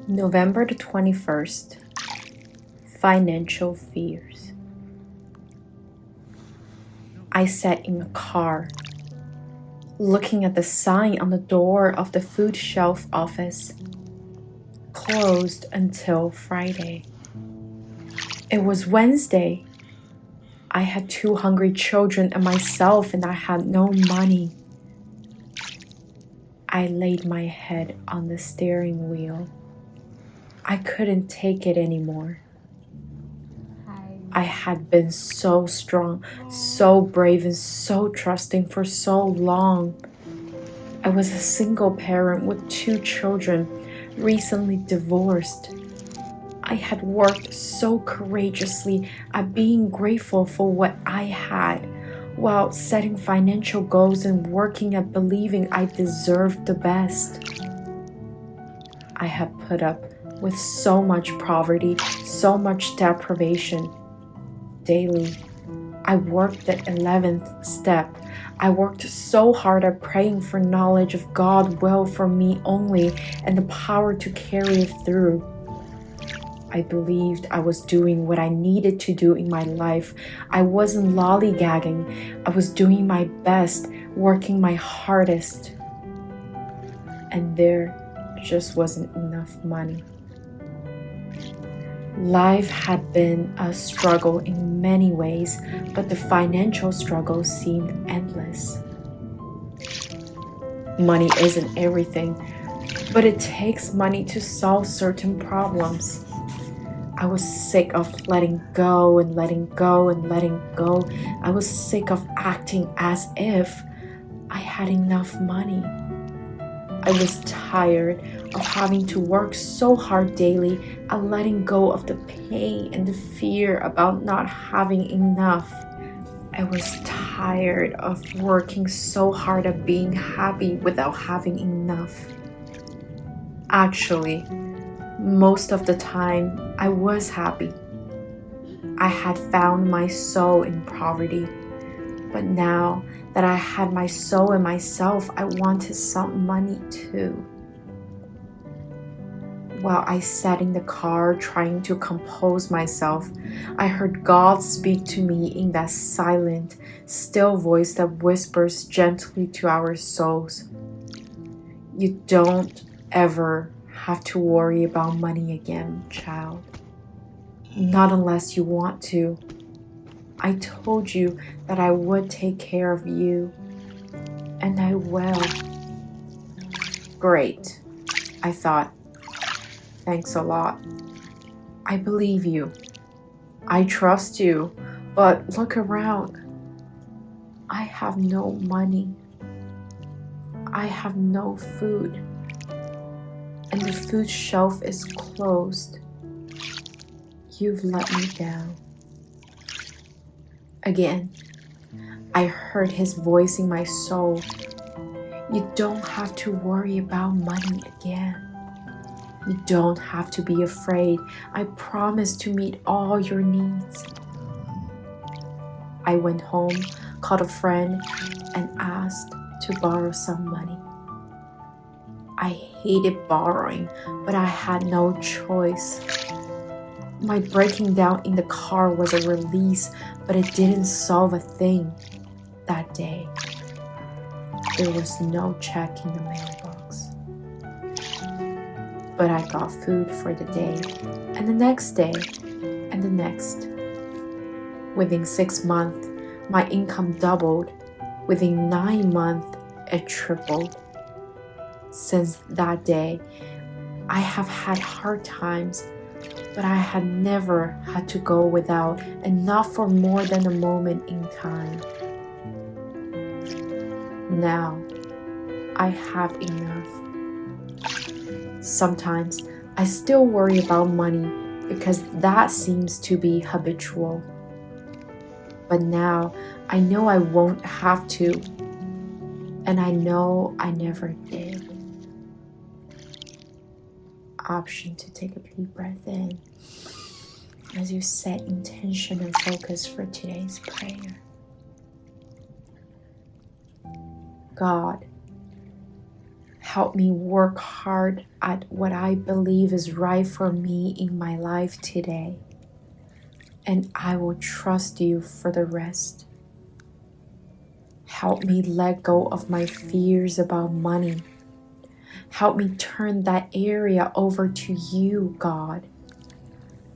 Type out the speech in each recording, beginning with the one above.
November the 21st, Financial Fears. I sat in a car, looking at the sign on the door of the food shelf office, closed until Friday. It was Wednesday. I had 2 hungry children and myself, and I had no money. I laid my head on the steering wheel. I couldn't take it anymore. I had been so strong, so brave, and so trusting for so long. I was a single parent with 2 children, recently divorced. I had worked so courageously at being grateful for what I had, while setting financial goals and working at believing I deserved the best. I had put up with so much poverty, so much deprivation. Daily, I worked the 11th step. I worked so hard at praying for knowledge of God's will for me only and the power to carry it through. I believed I was doing what I needed to do in my life. I wasn't lollygagging. I was doing my best, working my hardest. And there just wasn't enough money. Life had been a struggle in many ways, but the financial struggle seemed endless. Money isn't everything, but it takes money to solve certain problems. I was sick of letting go and letting go and letting go. I was sick of acting as if I had enough money. I was tired of having to work so hard daily and letting go of the pain and the fear about not having enough. I was tired of working so hard at being happy without having enough. Actually, most of the time, I was happy. I had found my soul in poverty, but now that I had my soul in myself, I wanted some money too. While I sat in the car trying to compose myself, I heard God speak to me in that silent, still voice that whispers gently to our souls. You don't ever have to worry about money again, child. Not unless you want to. I told you that I would take care of you, and I will. Great, I thought. Thanks a lot. I believe you. I trust you, but look around. I have no money. I have no food, and the food shelf is closed. You've let me down. Again, I heard his voice in my soul. You don't have to worry about money again. You don't have to be afraid. I promise to meet all your needs. I went home, called a friend, and asked to borrow some money. I hated borrowing, but I had no choice. My breaking down in the car was a release, but it didn't solve a thing that day. There was no check in the mailbox. But I got food for the day, and the next day, and the next. Within 6 months, my income doubled. Within 9 months, it tripled. Since that day, I have had hard times, but I had never had to go without, and not for more than a moment in time. Now, I have enough. Sometimes, I still worry about money because that seems to be habitual. But now, I know I won't have to, and I know I never did. Option to take a deep breath in as you set intention and focus for today's prayer. God, Help me work hard at what I believe is right for me in my life today. And I will trust you for the rest. Help me let go of my fears about money. Help me turn that area over to you, God.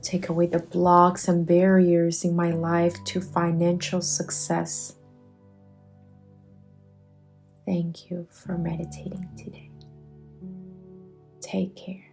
Take away the blocks and barriers in my life to financial success. Thank you for meditating today. Take care.